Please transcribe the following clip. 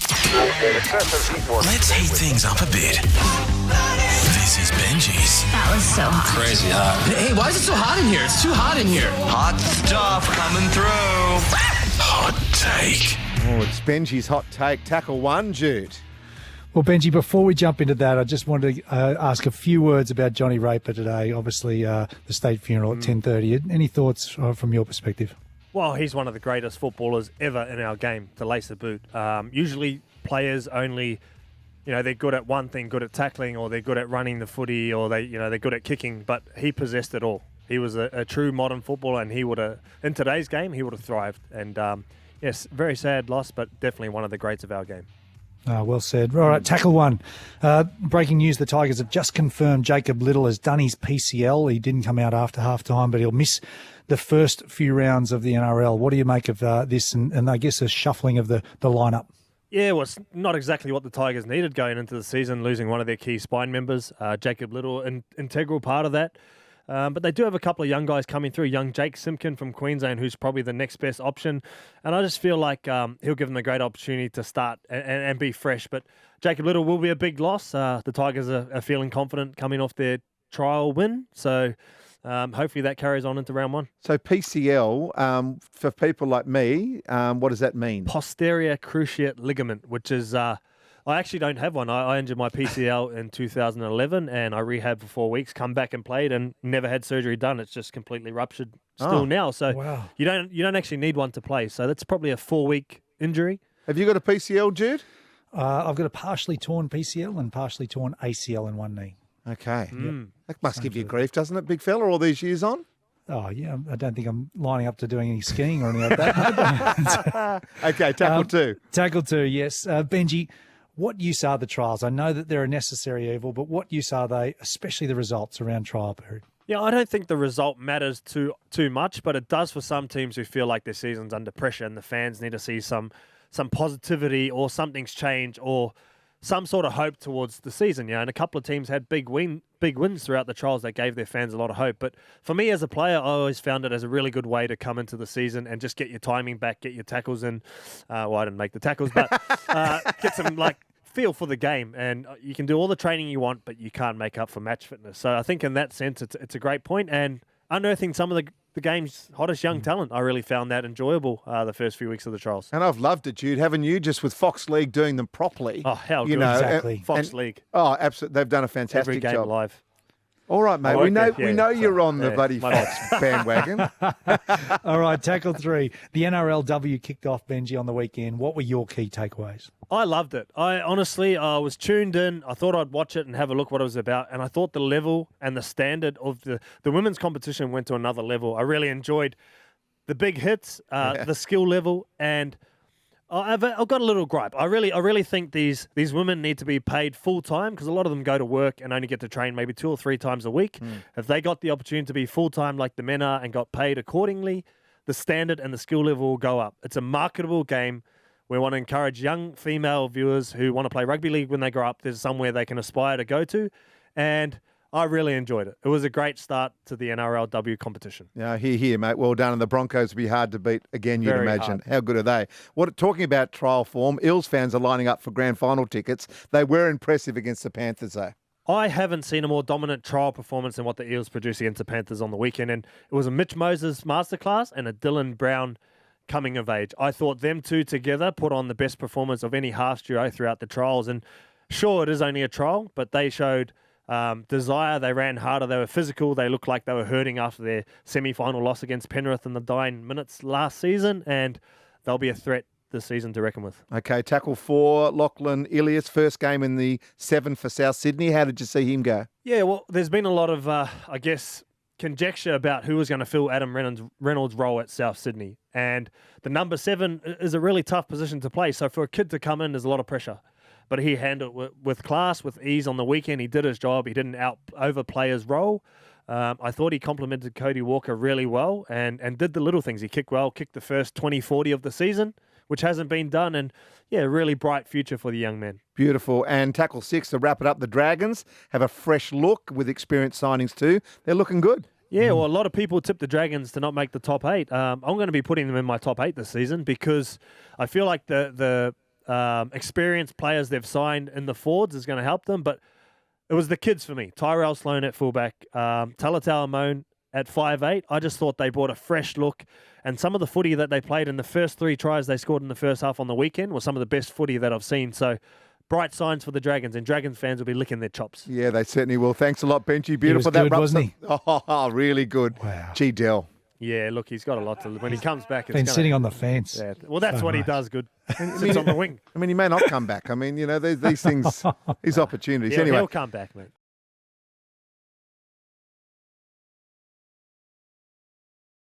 Let's heat things up a bit. This is Benji's. That was so hot. Crazy hot. Hey, why is it so hot in here? It's too hot in here. Hot stuff coming through. Hot take. Oh, it's Benji's hot take. Tackle one, Jude. Well, Benji, before we jump into that, I just wanted to ask a few words about Johnny Raper today. Obviously, the state funeral at 10:30. Any thoughts from your perspective? Well, he's one of the greatest footballers ever in our game to lace the boot. Usually players only, they're good at one thing, good at tackling, or they're good at running the footy, or they're good at kicking, but he possessed it all. He was a true modern footballer, and he would have, in today's game, he would have thrived. And yes, very sad loss, but definitely one of the greats of our game. Well said. All right, tackle one. Breaking news, the Tigers have just confirmed Jacob Little has done his PCL. He didn't come out after half-time, but he'll miss the first few rounds of the NRL. What do you make of this and I guess a shuffling of the lineup? Yeah, well, it's not exactly what the Tigers needed going into the season, losing one of their key spine members. Jacob Little, an integral part of that. But they do have a couple of young guys coming through. Young Jake Simpkin from Queensland, who's probably the next best option. And I just feel like he'll give them a great opportunity to start and be fresh. But Jacob Little will be a big loss. The Tigers are feeling confident coming off their trial win. So hopefully that carries on into round one. So PCL, for people like me, what does that mean? Posterior cruciate ligament, which is... I actually don't have one. I injured my PCL in 2011 and I rehabbed for 4 weeks, come back and played and never had surgery done. It's just completely ruptured still now. So wow. you don't actually need one to play. So that's probably a 4-week injury. Have you got a PCL, Jude? I've got a partially torn PCL and partially torn ACL in one knee. Okay. Yep. That must give you grief, doesn't it, big fella, all these years on? Oh, yeah. I don't think I'm lining up to doing any skiing or anything like that. Okay, tackle two. Tackle two, yes. Benji, what use are the trials? I know that they're a necessary evil, but what use are they, especially the results around trial period? Yeah, I don't think the result matters too much, but it does for some teams who feel like their season's under pressure and the fans need to see some positivity or something's changed or some sort of hope towards the season. And a couple of teams had big wins throughout the trials that gave their fans a lot of hope. But for me as a player, I always found it as a really good way to come into the season and just get your timing back, get your tackles in. Well, I didn't make the tackles, but get some feel for the game. And you can do all the training you want, but you can't make up for match fitness. So I think in that sense, it's a great point. And unearthing some of the game's hottest young talent, I really found that enjoyable the first few weeks of the trials. And I've loved it, Jude, haven't you? Just with Fox League doing them properly. Oh, how good. Exactly. Fox League. Oh, absolutely. They've done a fantastic Every game job. live. All right, mate. We know you're on the bloody my Fox bandwagon. All right, tackle three. The NRLW kicked off, Benji, on the weekend. What were your key takeaways? I loved it. I was tuned in. I thought I'd watch it and have a look what it was about. And I thought the level and the standard of the women's competition went to another level. I really enjoyed the big hits, the skill level, and I've got a little gripe. I really think these women need to be paid full time because a lot of them go to work and only get to train maybe 2 or 3 times a week. If they got the opportunity to be full time like the men are and got paid accordingly, the standard and the skill level will go up. It's a marketable game. We want to encourage young female viewers who want to play rugby league when they grow up. There's somewhere they can aspire to go to, and I really enjoyed it. It was a great start to the NRLW competition. Yeah, here, mate. Well done. And the Broncos will be hard to beat again, you'd Very imagine. hard. How good are they? Talking about trial form, Eels fans are lining up for grand final tickets. They were impressive against the Panthers, though. I haven't seen a more dominant trial performance than what the Eels produced against the Panthers on the weekend, and it was a Mitch Moses masterclass and a Dylan Brown coming of age. I thought them two together put on the best performance of any half duo throughout the trials, and sure, it is only a trial, but they showed desire. They ran harder. They were physical. They looked like they were hurting after their semi-final loss against Penrith in the dying minutes last season, and they'll be a threat this season to reckon with. Okay, tackle 4, Lachlan Ilias, first game in the 7 for South Sydney. How did you see him go? Yeah, well, there's been a lot of, conjecture about who was going to fill Adam Reynolds' role at South Sydney. And the number 7 is a really tough position to play. So for a kid to come in, there's a lot of pressure. But he handled it with class, with ease on the weekend. He did his job. He didn't overplay his role. I thought he complimented Cody Walker really well and did the little things. He kicked well, kicked the first 20-40 of the season, which hasn't been done. And, yeah, really bright future for the young man. Beautiful. And tackle 6, to wrap it up, the Dragons have a fresh look with experienced signings too. They're looking good. Yeah, well, a lot of people tipped the Dragons to not make the top 8. I'm going to be putting them in my top 8 this season because I feel like the experienced players they've signed in the forwards is going to help them. But it was the kids for me. Tyrell Sloan at fullback, Talatau Amone at 5'8". I just thought they brought a fresh look. And some of the footy that they played in the first 3 tries they scored in the first half on the weekend was some of the best footy that I've seen. So bright signs for the Dragons, and Dragons fans will be licking their chops. Yeah, they certainly will. Thanks a lot, Benji. Beautiful. He was good, rubs wasn't he? Oh, really good. Wow. Gee, Dell. Yeah, look, he's got a lot to... When he comes back... Been sitting on the fence. Yeah, well, that's So what he much. does good. Sits on the wing. I mean, he may not come back. I mean, these things, these opportunities. Yeah, Anyway, he'll come back, mate.